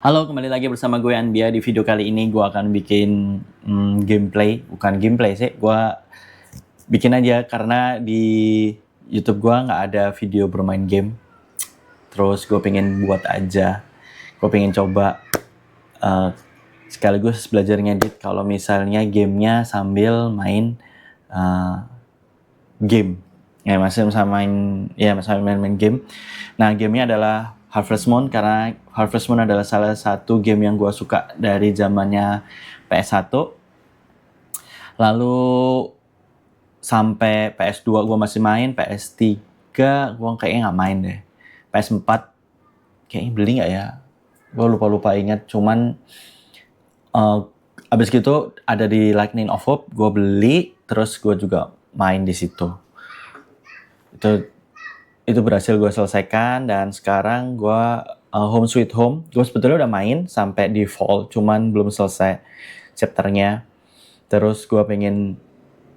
Halo, kembali lagi bersama gue Anbia. Di video kali ini gue akan bikin gameplay, bukan gameplay sih, gue bikin aja karena di YouTube gue nggak ada video bermain game. Terus gue pengen buat aja, gue pengen coba uh, sekaligus belajar ngedit kalau misalnya gamenya sambil main uh, game. Ya, masih sama main game. Nah, gamenya adalah Harvest Moon karena Harvest Moon adalah salah satu game yang gue suka dari zamannya PS1. Lalu sampai PS2 gue masih main, PS3 gue kayaknya nggak main deh. PS4 kayaknya beli nggak ya? Gue lupa ingat. Cuman abis gitu ada di Lightning of Hope, gue beli, terus gue juga main di situ. Itu berhasil gue selesaikan dan sekarang gue Home Sweet Home. Gue sebetulnya udah main sampai di fall, cuman belum selesai chapternya. Terus gue pengen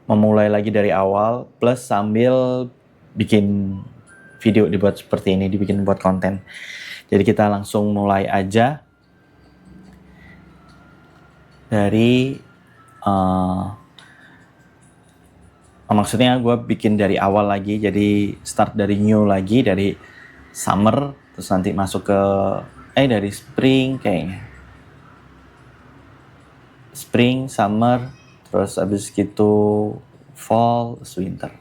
memulai lagi dari awal, plus sambil bikin video dibuat seperti ini, dibikin buat konten. Jadi kita langsung mulai aja dari maksudnya gue bikin dari awal lagi, jadi start dari new lagi, dari summer, terus nanti masuk ke dari spring kayaknya. Spring, summer, terus abis gitu fall, winter.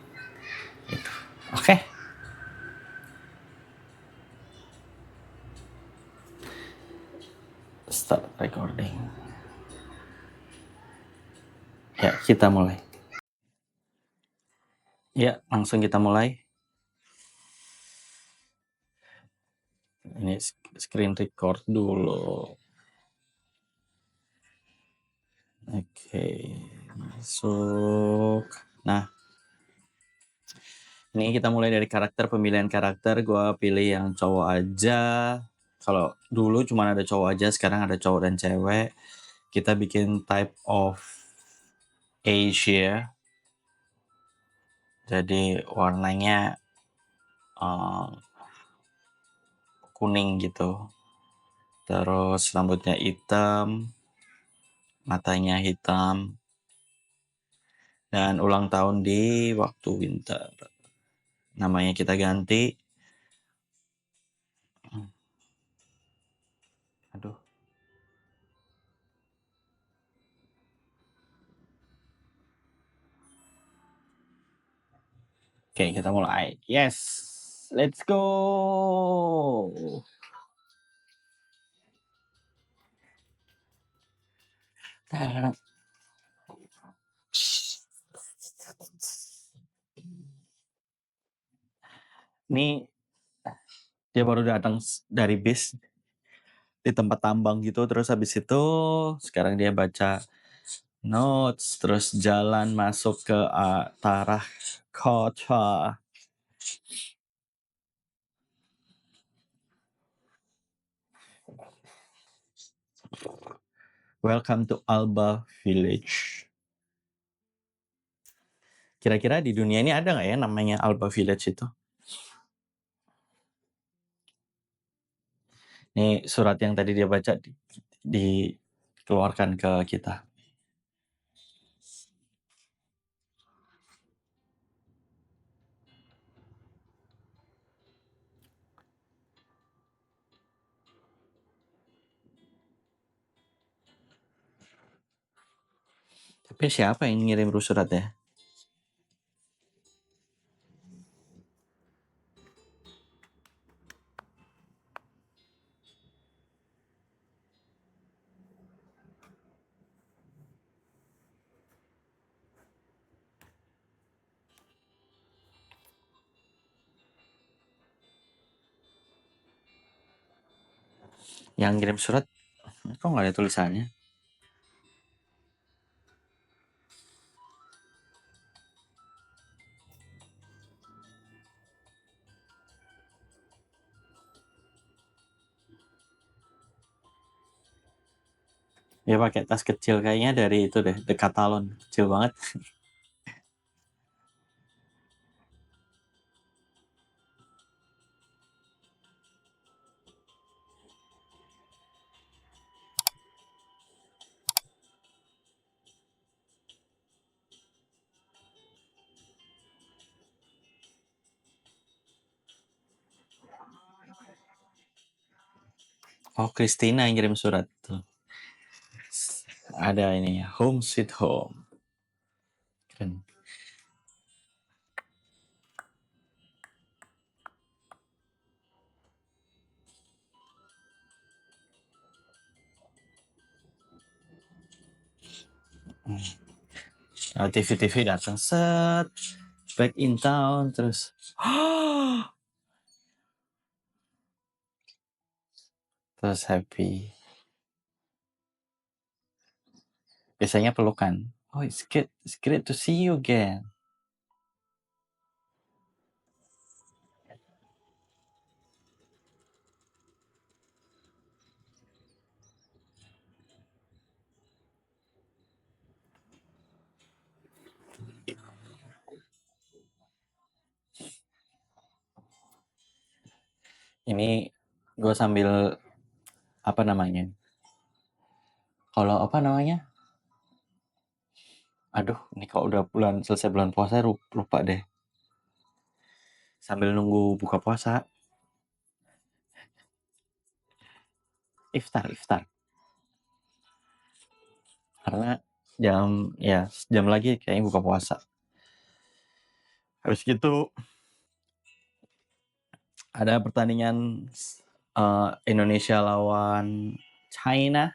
Gitu. Oke. Start recording. Ya, kita mulai. Ya, langsung kita mulai. Ini screen record dulu. Oke, masuk. Nah, ini kita mulai dari karakter, pemilihan karakter. Gue pilih yang cowok aja. Kalau dulu cuma ada cowok aja, sekarang ada cowok dan cewek. Kita bikin type of Asia. Jadi warnanya kuning gitu. Terus rambutnya hitam, matanya hitam. Dan ulang tahun di waktu winter. Namanya kita ganti. Aduh. Oke, kita mulai. Yes, let's go. Ini dia baru datang dari bis di tempat tambang gitu, terus habis itu sekarang dia baca notes, terus jalan masuk ke arah kota. Welcome to Alba Village. Kira-kira di dunia ini ada nggak ya namanya Alba Village itu? Ini surat yang tadi dia baca dikeluarkan ke kita. Tapi siapa yang ngirim surat ya? Yang ngirim surat, kok nggak ada tulisannya? Dia pakai tas kecil, kayaknya dari itu deh, Decathlon, kecil banget. Oh, Christina yang kirim surat tuh. Ada ini, Home Sweet Home. Keren. Nah, TV datang set, back in town terus. Terus happy. Biasanya pelukan. Oh, it's great to see you again. Ini gue sambil apa namanya? Kalau apa namanya? Aduh, ini kalau udah selesai bulan puasa lupa deh. Sambil nunggu buka puasa. Iftar. Karena jam lagi kayaknya buka puasa. Habis gitu ada pertandingan Indonesia lawan China.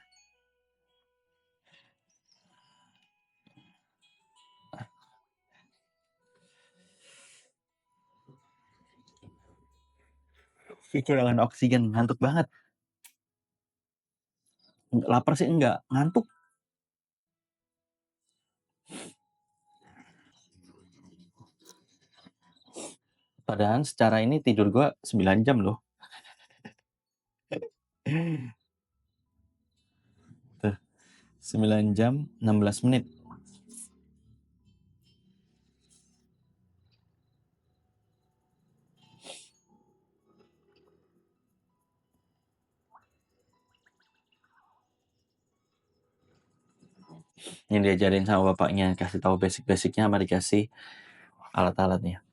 Kekurangan oksigen, ngantuk banget. Lapar sih enggak, ngantuk. Padahal secara ini tidur gue 9 jam loh. Tuh, 9 jam 16 menit. Yang diajarin sama bapaknya, kasih tahu basic-basicnya sama dikasih alat-alatnya.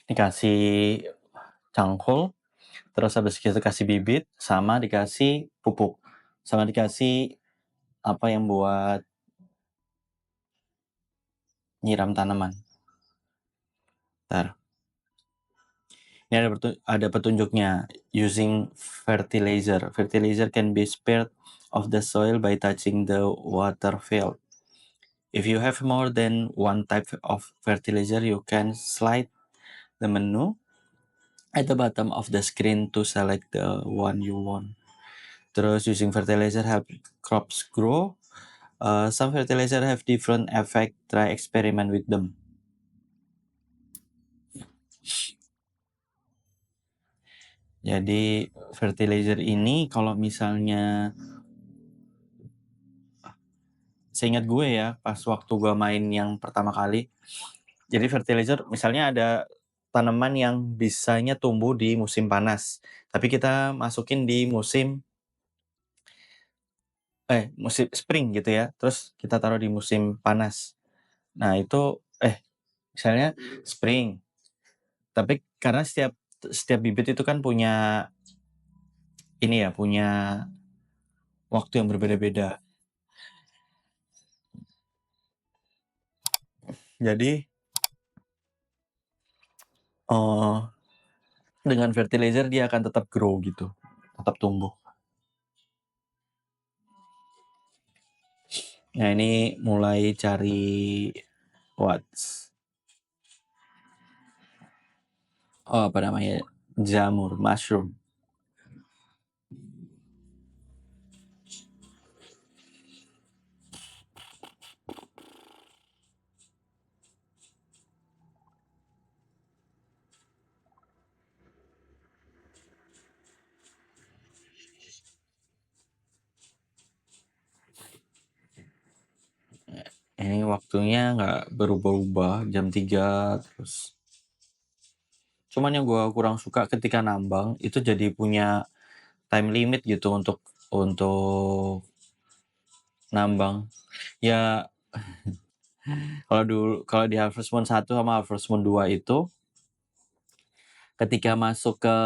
Dikasih cangkul, terus habis itu kasih bibit, sama dikasih pupuk, sama dikasih apa yang buat nyiram tanaman. Ntar. Ini ada petunjuknya. Using fertilizer. Fertilizer can be spared of the soil by touching the water field. If you have more than one type of fertilizer, you can slide the menu at the bottom of the screen to select the one you want. Terus using fertilizer help crops grow. Some fertilizer have different effect. Try experiment with them. Jadi fertilizer ini kalau misalnya seingat gue ya pas waktu gue main yang pertama kali, jadi fertilizer misalnya ada tanaman yang bisanya tumbuh di musim panas, tapi kita masukin di musim spring gitu ya, terus kita taruh di musim panas. Nah itu misalnya spring, tapi karena setiap bibit itu kan punya waktu yang berbeda-beda. Jadi dengan fertilizer dia akan tetap grow gitu, tetap tumbuh. Nah ini mulai cari what's apa namanya, jamur, mushroom. Ini waktunya nggak berubah-ubah, jam 3 terus. Cuman yang gue kurang suka ketika nambang itu jadi punya time limit gitu untuk nambang. Ya kalau di Harvest Moon 1 sama Harvest Moon 2 itu ketika masuk ke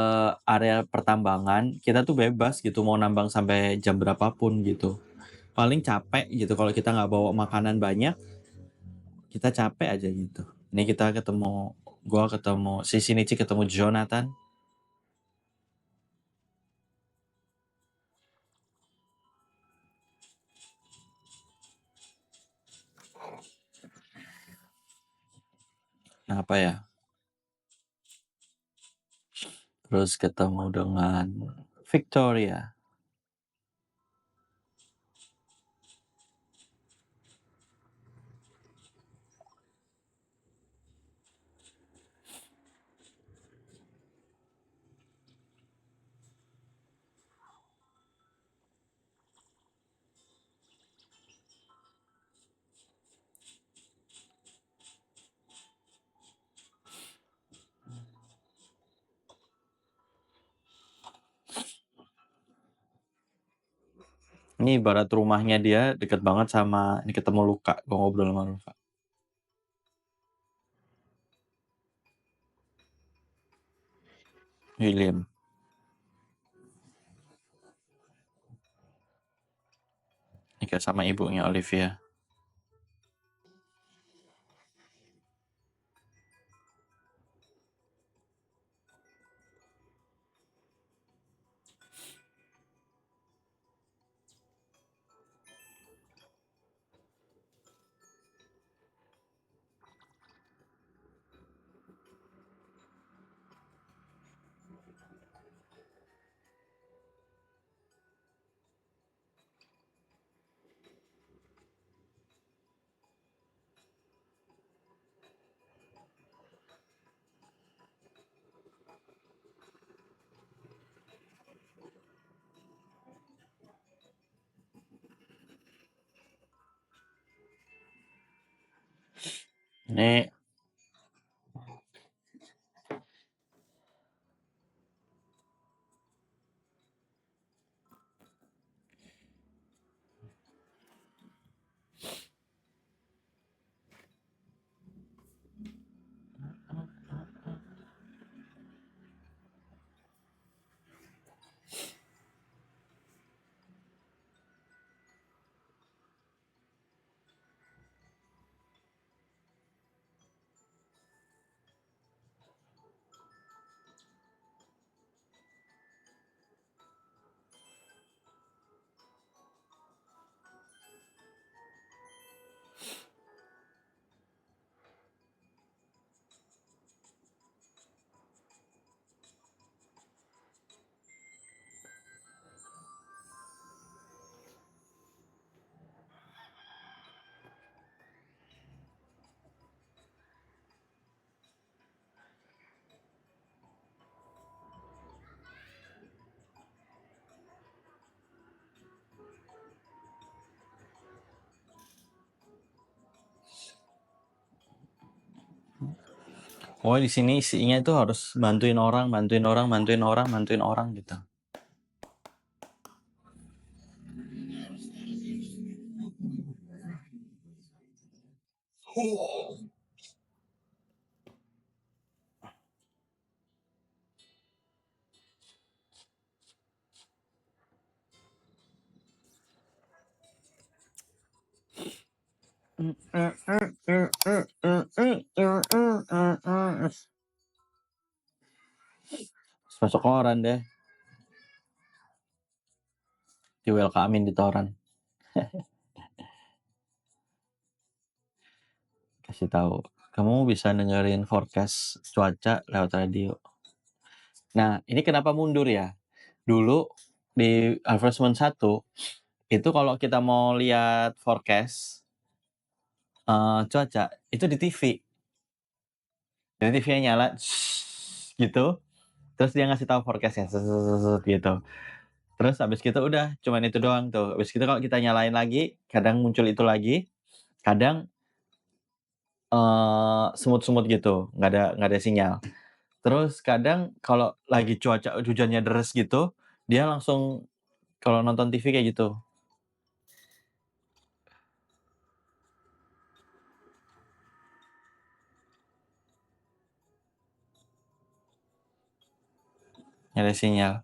area pertambangan kita tuh bebas gitu mau nambang sampai jam berapapun gitu. Paling capek gitu kalau kita nggak bawa makanan banyak, kita capek aja gitu. Ini kita ketemu si Shinichi, ketemu Jonathan. Nah, apa ya? Terus ketemu dengan Victoria. Ini ibarat rumahnya dia deket banget sama ini, ketemu Luka. Gue ngobrol sama Luka. William. Nikah sama ibunya Olivia. Ini oh di sini isinya itu harus bantuin orang, bantuin orang, bantuin orang, bantuin orang gitu. Masuk koran deh, di welcome di toran. kasih tahu. Kamu bisa dengerin forecast cuaca lewat radio. Nah, ini kenapa mundur ya? Dulu di advertisement 1 itu kalau kita mau lihat forecast cuaca itu di TV. Jadi TV-nya nyala gitu, terus dia ngasih tahu forecast-nya gitu. Terus habis gitu udah cuman itu doang tuh. Habis gitu kalau kita nyalain lagi, kadang muncul itu lagi, kadang semut-semut gitu, nggak ada sinyal. Terus kadang kalau lagi cuaca hujannya deres gitu, dia langsung kalau nonton TV kayak gitu, nggak ada sinyal.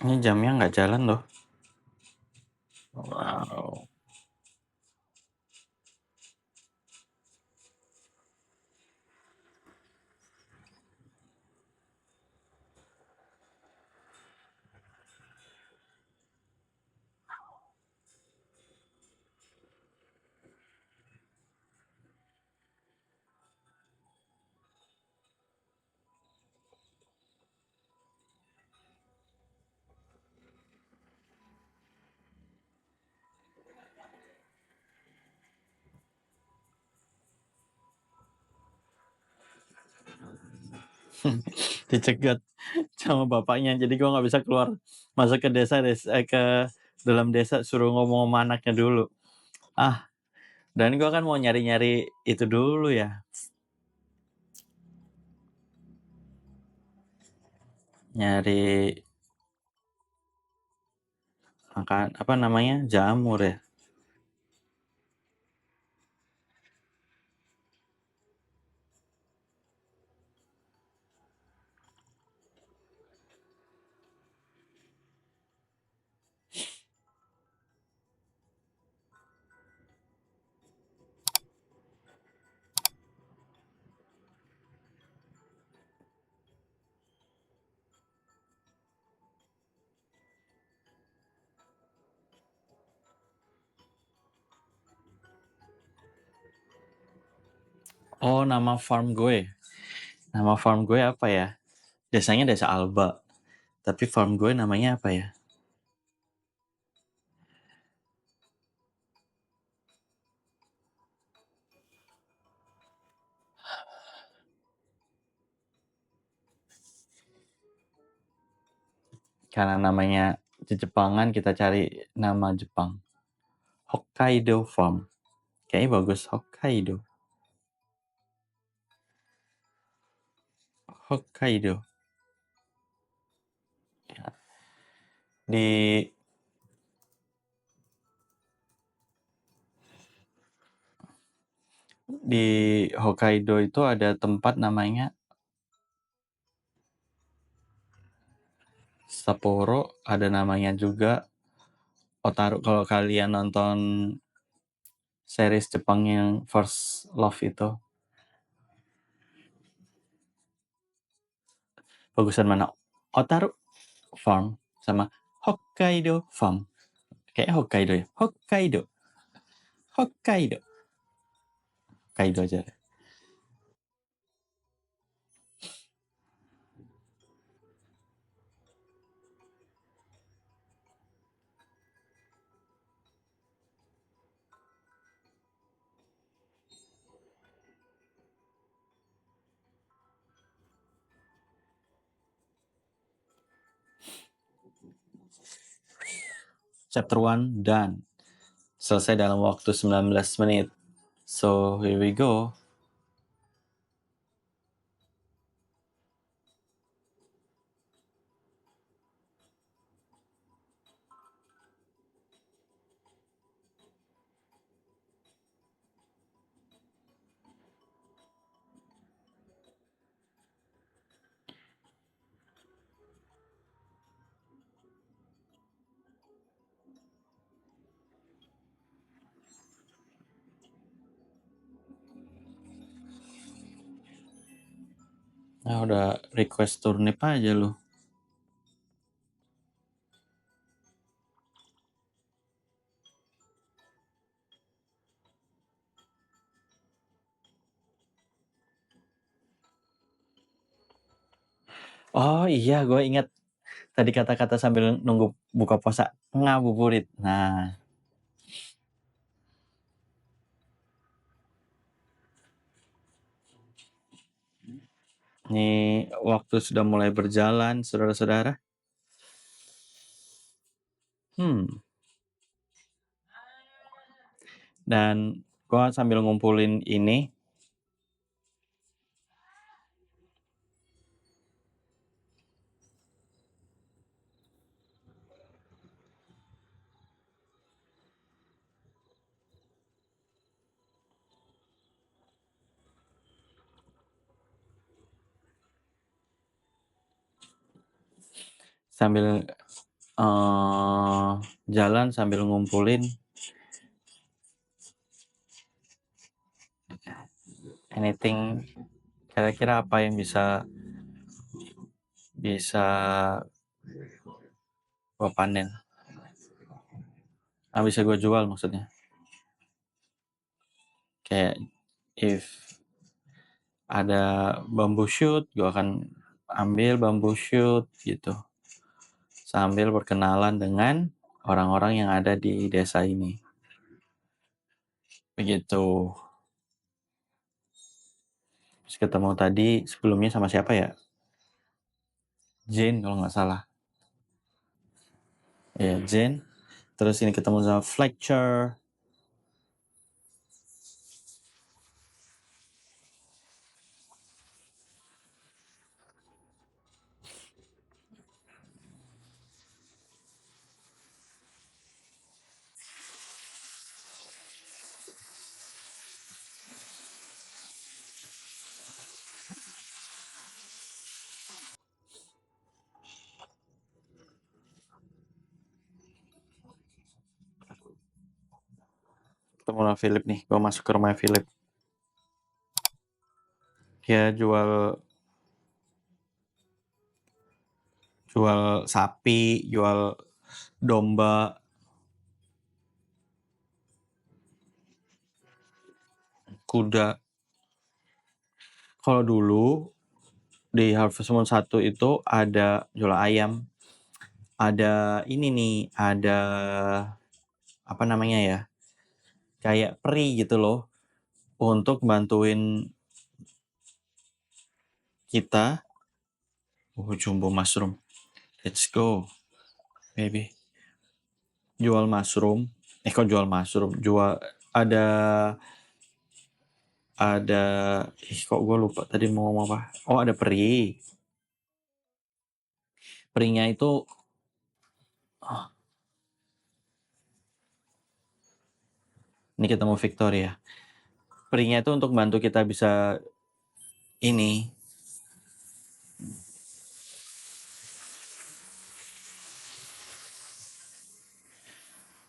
Ini jamnya nggak jalan loh. Wow. Dicegat sama bapaknya, jadi gua nggak bisa keluar masuk ke ke dalam desa, suruh ngomong sama anaknya dulu. Ah, dan gua kan mau nyari-nyari itu dulu ya, nyari makan apa namanya, jamur ya. Oh, nama farm gue. Nama farm gue apa ya? Desanya Desa Alba. Tapi farm gue namanya apa ya? Karena namanya Jepangan, kita cari nama Jepang. Hokkaido Farm. Kayaknya bagus, Hokkaido. Hokkaido. Di di Hokkaido itu ada tempat namanya Sapporo, ada namanya juga Otaru. Kalau kalian nonton series Jepang yang First Love itu, bagusan mana? Otaru Farm sama Hokkaido Farm. Kayak Hokkaido ya. Hokkaido. Hokkaido. Hokkaido aja. Chapter 1 done. Selesai dalam waktu 19 menit. So, here we go. Nah, udah request turnip aja lu. Oh iya, gue ingat tadi kata-kata sambil nunggu buka puasa, ngabuburit. Nah, ini waktu sudah mulai berjalan, saudara-saudara. Dan gue sambil ngumpulin ini, sambil jalan sambil ngumpulin anything, kira-kira apa yang bisa gue panen, bisa gue jual maksudnya. Kayak if ada bambu shoot, gue akan ambil bambu shoot gitu, sambil berkenalan dengan orang-orang yang ada di desa ini. Begitu. Terus ketemu tadi sebelumnya sama siapa ya? Jane kalau nggak salah. Ya, Jane. Terus ini ketemu sama Fletcher. Ketemu sama Philip nih. Gue masuk ke rumah Philip. Dia jual sapi, jual domba, kuda. Kalau dulu di Harvest Moon 1 itu ada jual ayam, ada ini nih, ada apa namanya ya, kayak peri gitu loh, untuk bantuin kita. Oh, jumbo mushroom, let's go baby. Jual mushroom, kok jual mushroom, jual ada ada kok gue lupa tadi mau ngomong apa. Oh, ada peri. Perinya itu oh, ini ketemu Victoria. Perinya itu untuk bantu kita bisa ini,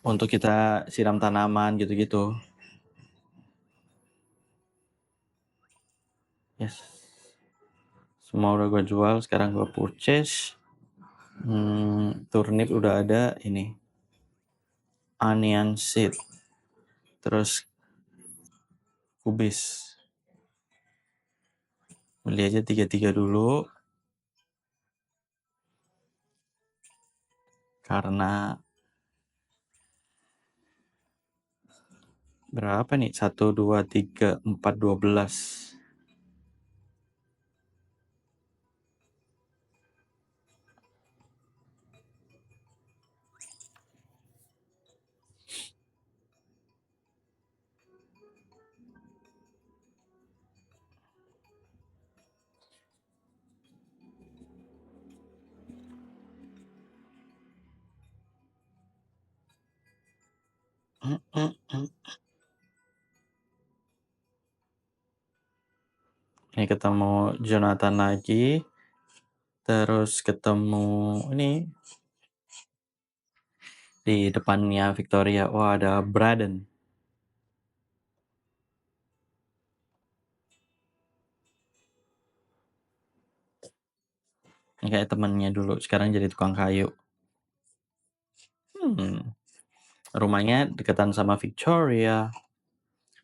untuk kita siram tanaman gitu-gitu. Yes. Semua udah gue jual, sekarang gue purchase. Turnip udah ada, ini onion seed, terus kubis. Beli aja 3 dulu, karena berapa nih? 1, 2, 3, 4, 12. Ini ketemu Jonathan lagi, terus ketemu ini di depannya Victoria. Wah, ada Braden. Ini kayak temennya dulu, sekarang jadi tukang kayu. Rumahnya deketan sama Victoria.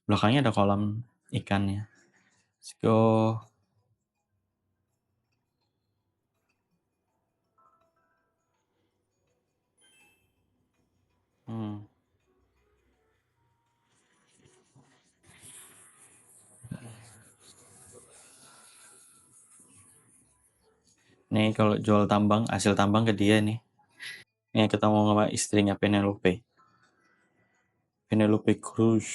Belakangnya ada kolam ikannya. Let's go. Nih kalau jual tambang, hasil tambang ke dia nih. Nih ketemu sama istrinya Penelope. Penelope Cruz.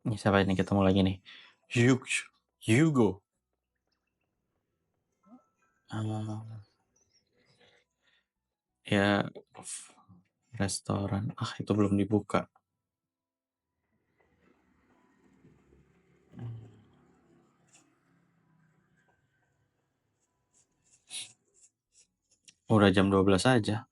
Ini siapa ini ketemu lagi nih? Hugo. Ya, restoran. Itu belum dibuka. Udah jam 12 aja.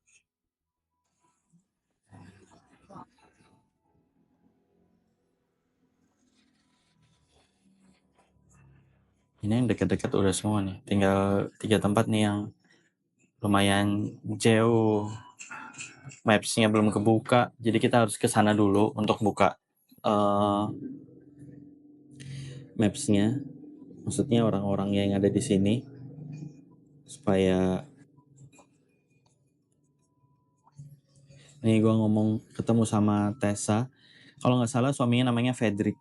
Ini yang deket-deket udah semua nih. Tinggal 3 tempat nih yang lumayan jauh. Maps-nya belum kebuka. Jadi kita harus ke sana dulu untuk buka maps-nya. Maksudnya orang-orang yang ada di sini, supaya nih gue ngomong ketemu sama Tessa. Kalau nggak salah suaminya namanya Frederick.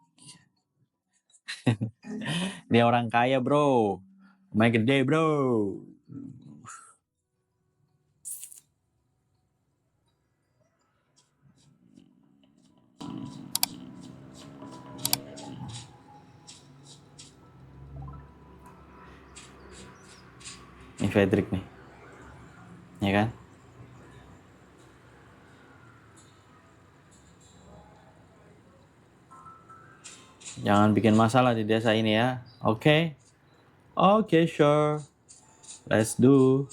Dia orang kaya bro, rumahnya gede bro. Ini Frederick nih, ya kan? Jangan bikin masalah di desa ini ya. Oke? Oke, sure. Let's do.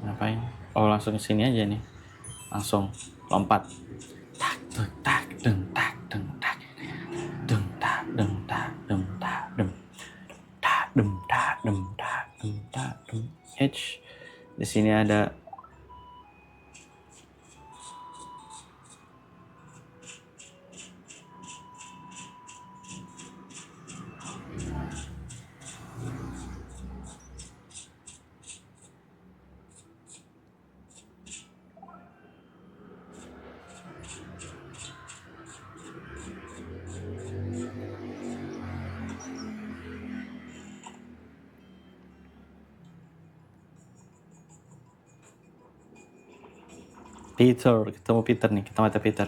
Ngapain? Oh, langsung ke sini aja nih. Langsung lompat. Tak tung tak deng tak deng tak. Deng tak deng tak deng tak dem. Tak dem tak dem tak dem tak dem. H. Di sini ada Peter, ketemu Peter nih, kita mata Peter.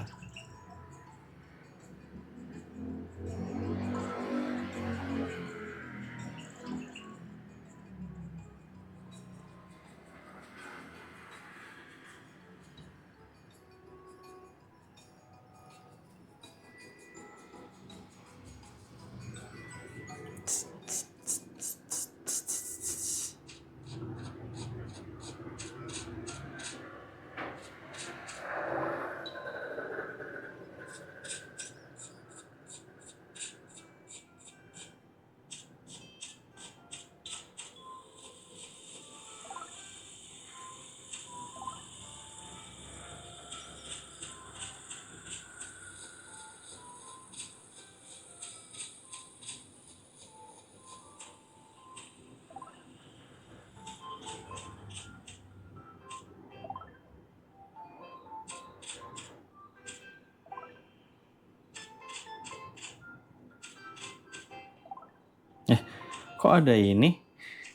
Kok ada ini?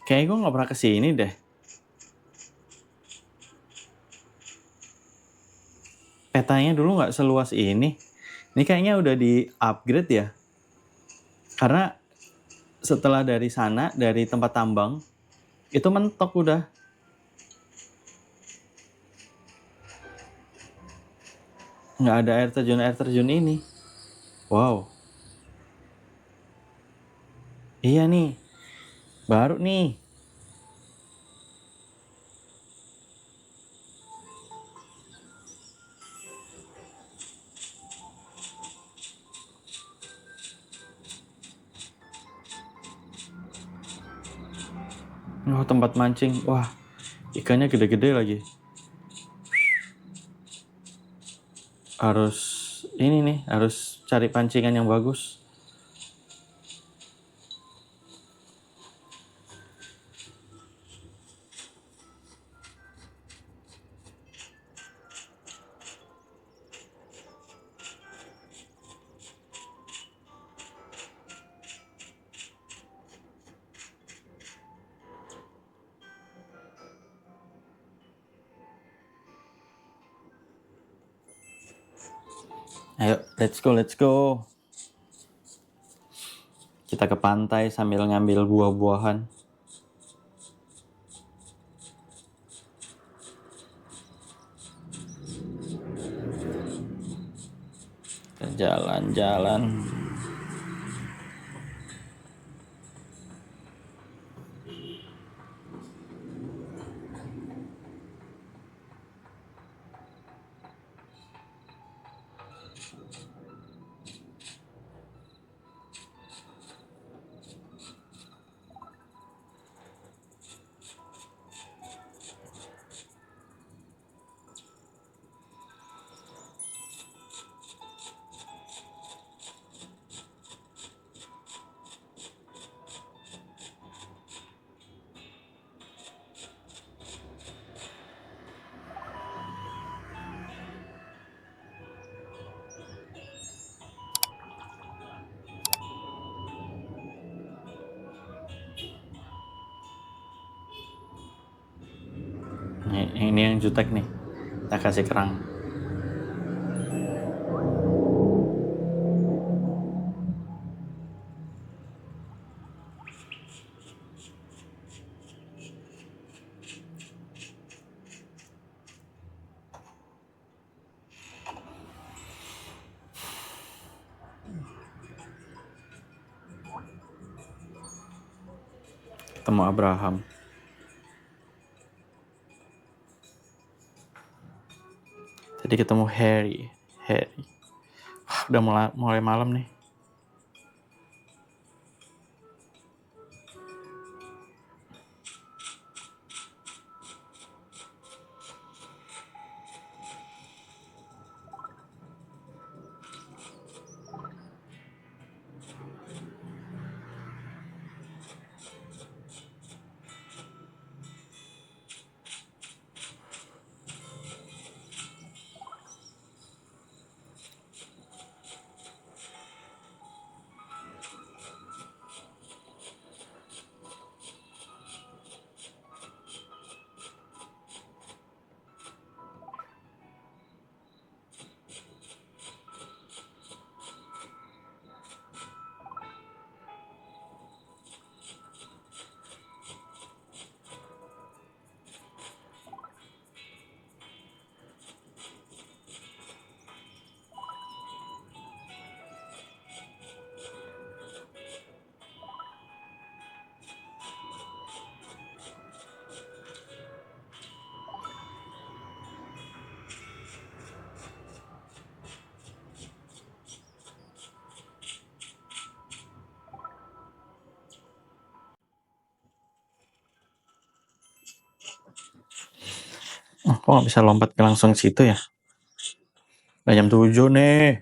Kayaknya gue nggak pernah kesini deh. Petanya dulu nggak seluas ini. Ini kayaknya udah di upgrade ya. Karena setelah dari sana, dari tempat tambang, itu mentok udah. Nggak ada air terjun ini. Wow. Iya nih. Baru nih. Oh, tempat mancing. Wah, ikannya gede-gede lagi. Harus ini nih, harus cari pancingan yang bagus. Ayo, let's go, let's go. Kita ke pantai sambil ngambil buah-buahan. Kita jalan-jalan. Ini yang jutek nih. Kita kasih kerang. Ketemu Abraham. Tadi ketemu Harry. Udah mulai malam nih. Kok nggak bisa lompat ke langsung situ ya? Udah jam 7 nih.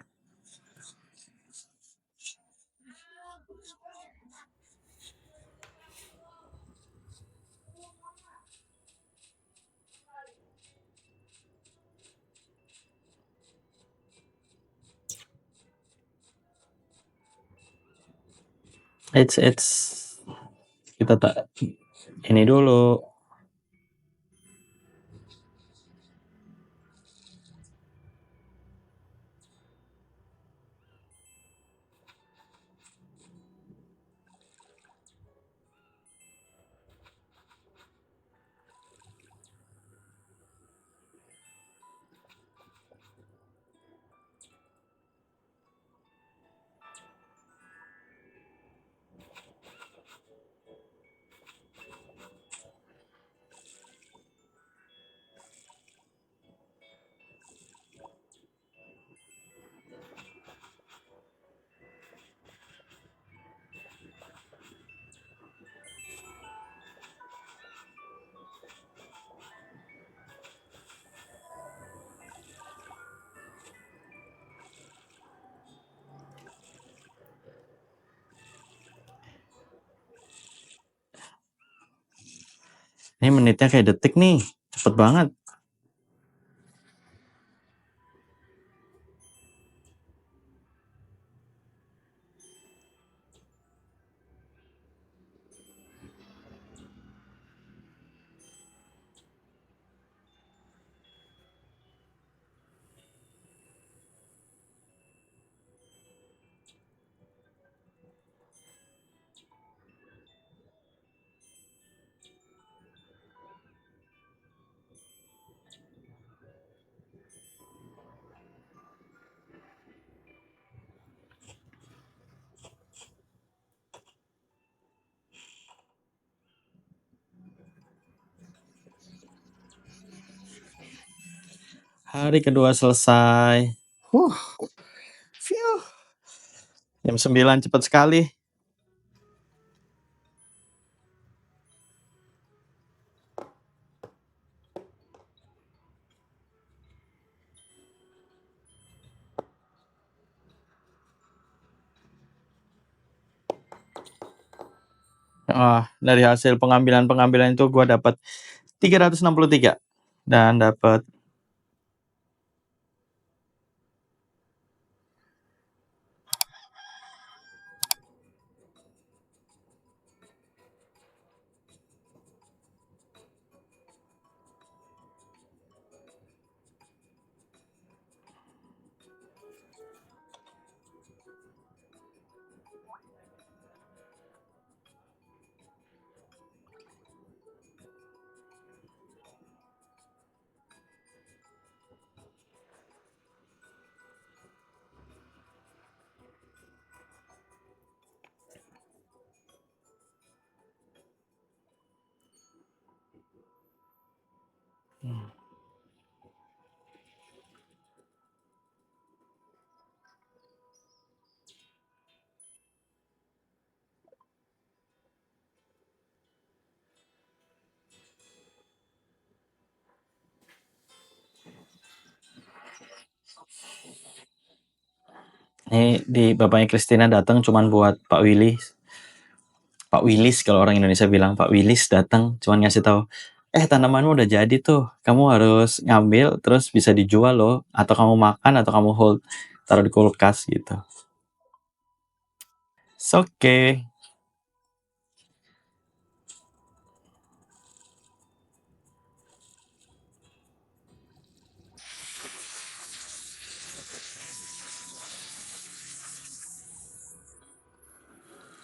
It's kita tak ini dulu. Ini menitnya kayak detik nih, cepet banget. Hari kedua selesai. Phew. Jam 9 cepet sekali. Dari hasil pengambilan itu gue dapat 363 dan dapat Ini di bapaknya Christina datang cuman buat Pak Willy. Pak Willis kalau orang Indonesia bilang Pak Willis datang cuman ngasih tahu, tanamanmu udah jadi tuh, kamu harus ngambil terus bisa dijual loh, atau kamu makan atau kamu hold taruh di kulkas gitu. Okay.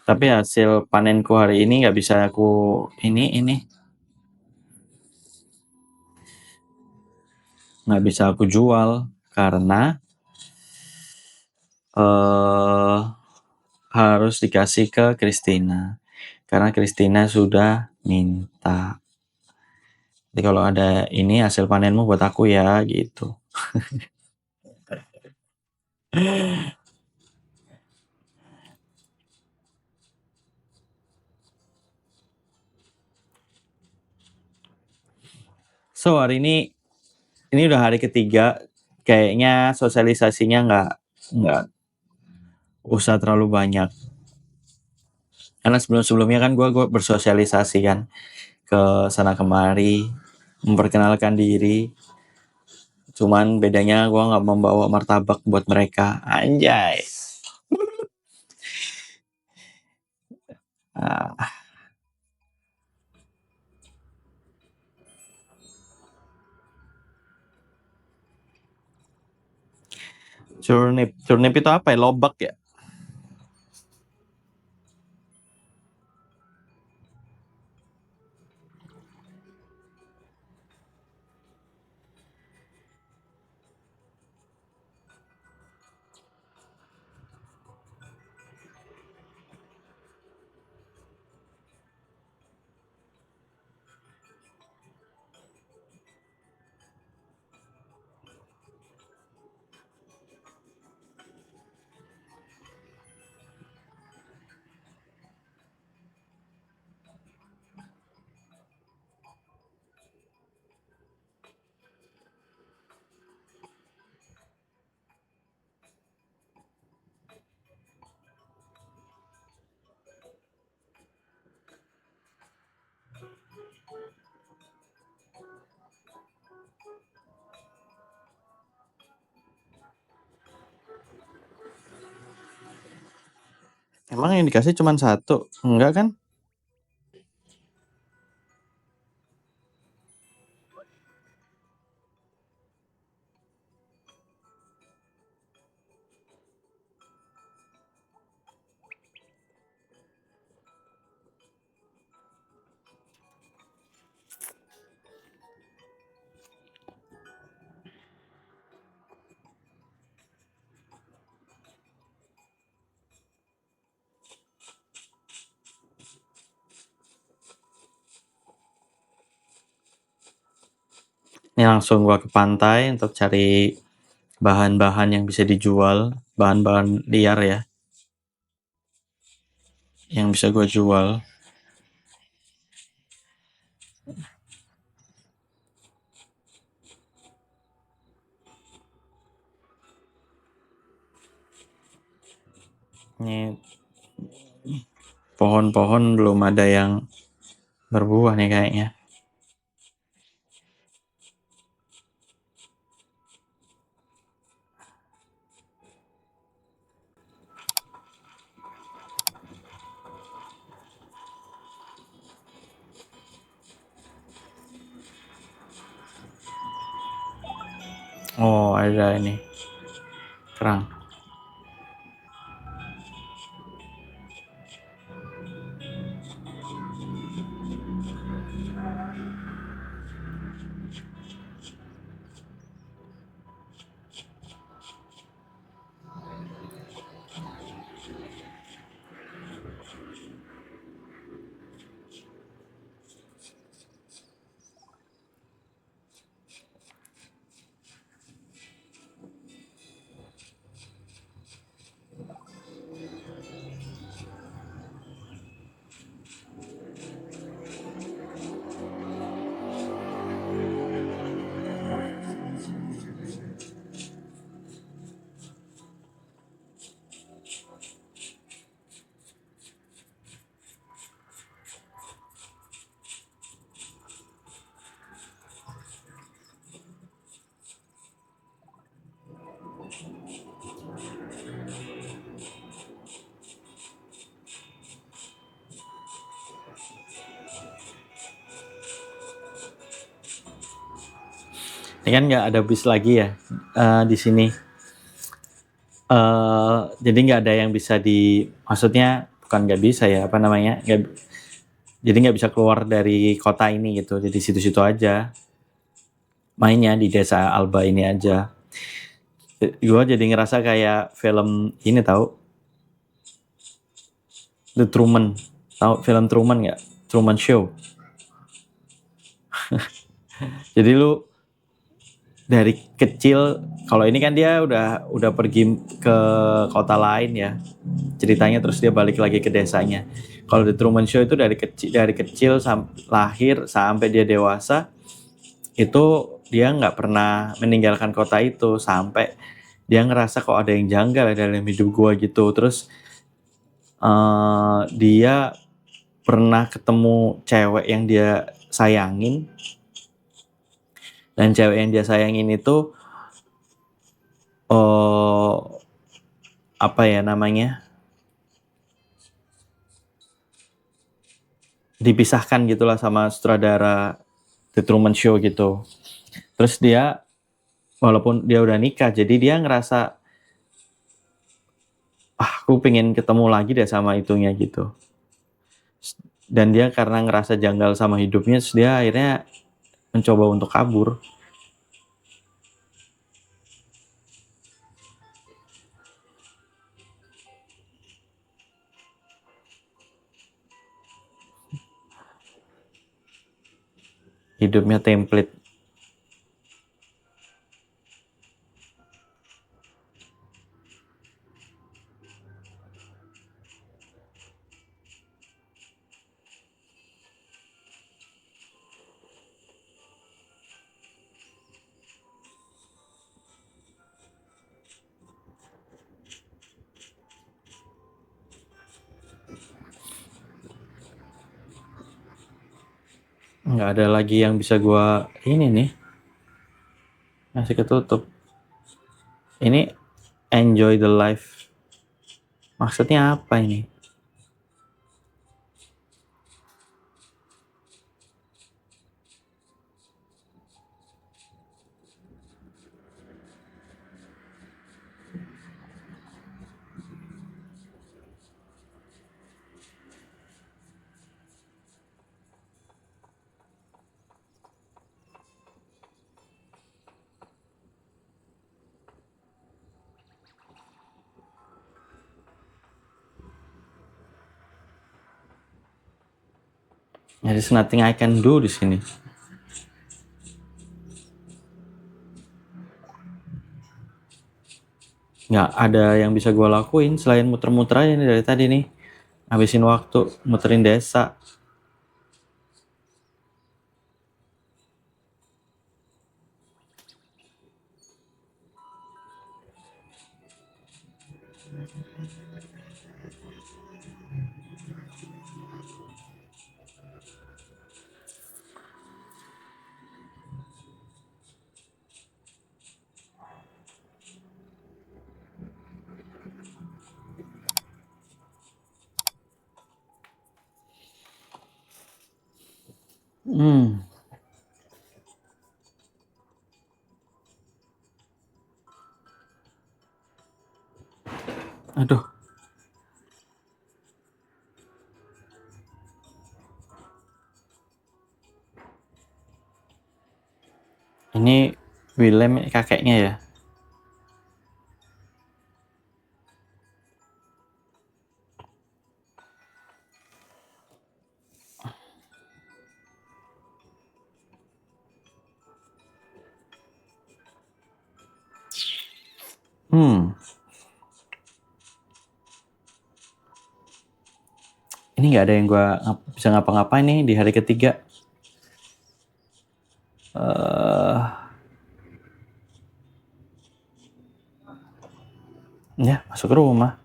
Tapi hasil panenku hari ini nggak bisa aku ini nggak bisa aku jual karena harus dikasih ke Christina karena Christina sudah minta. Jadi kalau ada ini hasil panenmu buat aku ya gitu. So hari ini udah hari ketiga, kayaknya sosialisasinya nggak usah terlalu banyak. Karena sebelumnya kan gue bersosialisasi kan ke sana kemari, memperkenalkan diri. Cuman bedanya gue nggak membawa martabak buat mereka, anjay. Ah, Curnip itu apa ya? Lobak ya? Emang yang dikasih cuma satu? Enggak kan? Ini langsung gua ke pantai untuk cari bahan-bahan yang bisa dijual, bahan-bahan liar ya, yang bisa gua jual. Ini pohon-pohon belum ada yang berbuah nih kayaknya. Oh, ada ini kerang. Ini kan nggak ada bis lagi ya di sini. Jadi nggak ada yang bisa maksudnya bukan nggak bisa ya, apa namanya, jadi nggak bisa keluar dari kota ini gitu. Jadi situ-situ aja mainnya, di desa Alba ini aja. Gue jadi ngerasa kayak film ini, tahu The Truman, tahu film Truman nggak? Truman Show. Jadi lu dari kecil, kalau ini kan dia udah pergi ke kota lain ya ceritanya, terus dia balik lagi ke desanya. Kalau The Truman Show itu dari kecil lahir sampai dia dewasa, itu dia nggak pernah meninggalkan kota itu, sampai dia ngerasa kok ada yang janggal dalam hidup gua gitu. Terus dia pernah ketemu cewek yang dia sayangin, dan cewek yang dia sayangin itu apa ya namanya, dipisahkan gitulah sama sutradara The Truman Show gitu. Terus dia, walaupun dia udah nikah, jadi dia ngerasa aku pengen ketemu lagi deh sama itunya gitu. Dan dia karena ngerasa janggal sama hidupnya, terus dia akhirnya mencoba untuk kabur. Hidupnya template. Nggak ada lagi yang bisa gua ini nih, masih ketutup. Ini enjoy the life, maksudnya apa ini? There's nothing I can do di sini. Nggak ada yang bisa gue lakuin selain muter-muter aja nih dari tadi nih, habisin waktu muterin desa. Aduh, ini Willem kakeknya ya. Ini nggak ada yang gue bisa ngapa-ngapain nih di hari ketiga. Ya, masuk ke rumah.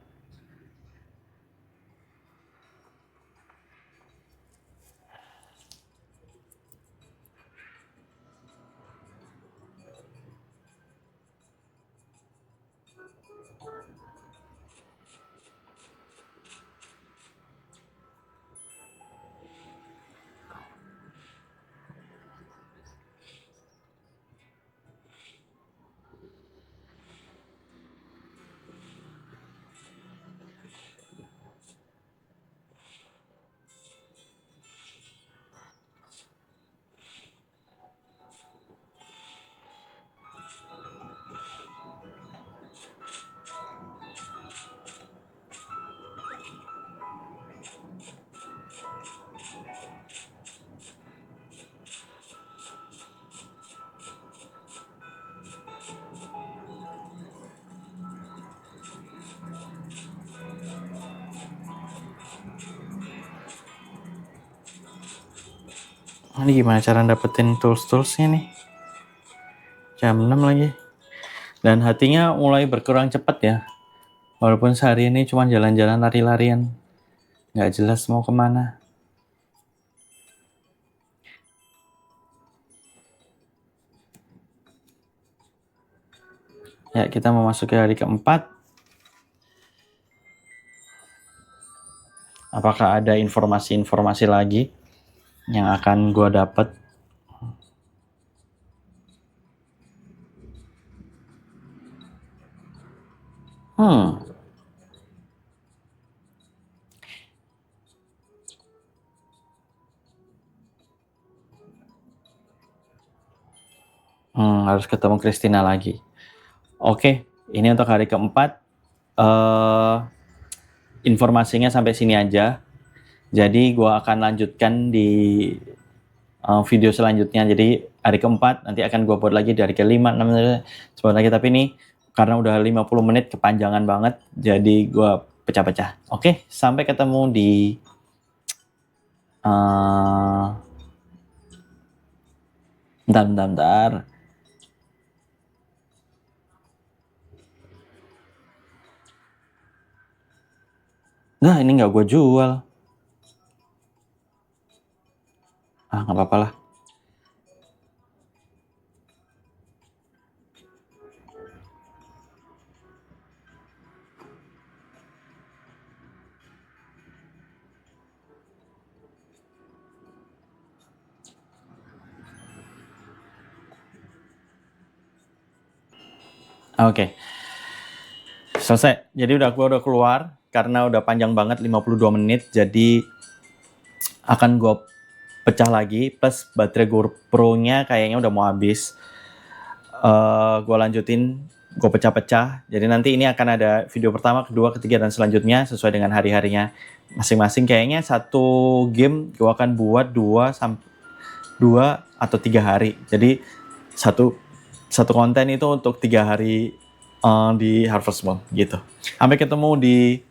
Ini gimana cara dapetin tools-toolsnya nih? Jam 6 lagi. Dan hatinya mulai berkurang cepat ya. Walaupun sehari ini cuma jalan-jalan lari-larian. Nggak jelas mau kemana. Ya, kita memasuki hari keempat. Apakah ada informasi-informasi lagi yang akan gue dapat? Harus ketemu Christina lagi. Oke, ini untuk hari keempat. Informasinya sampai sini aja. Jadi gue akan lanjutkan di video selanjutnya. Jadi hari keempat nanti akan gue buat lagi dari kelima, 6 sebuah lagi. Tapi ini karena udah 50 menit kepanjangan banget, jadi gue pecah-pecah. Oke, sampai ketemu di bentar. Nah, ini nggak gue jual. Nggak apa-apa lah. Oke. Selesai. Jadi gue udah keluar karena udah panjang banget 52 menit. Jadi akan gue pecah lagi, plus baterai GoPro-nya kayaknya udah mau habis. Gue lanjutin, gue pecah-pecah. Jadi nanti ini akan ada video pertama, kedua, ketiga, dan selanjutnya sesuai dengan hari-harinya masing-masing. Kayaknya satu game gue akan buat 2 atau 3 hari. Jadi satu konten itu untuk 3 hari di Harvest Moon gitu. Sampai ketemu di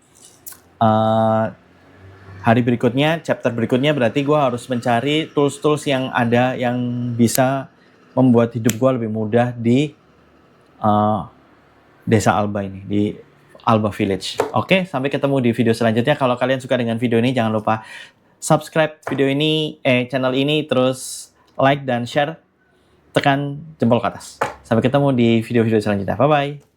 hari berikutnya, chapter berikutnya. Berarti gue harus mencari tools-tools yang ada yang bisa membuat hidup gue lebih mudah di desa Alba ini, di Alba Village. Oke, sampai ketemu di video selanjutnya. Kalau kalian suka dengan video ini, jangan lupa subscribe video ini, channel ini, terus like dan share, tekan jempol ke atas. Sampai ketemu di video-video selanjutnya. Bye-bye.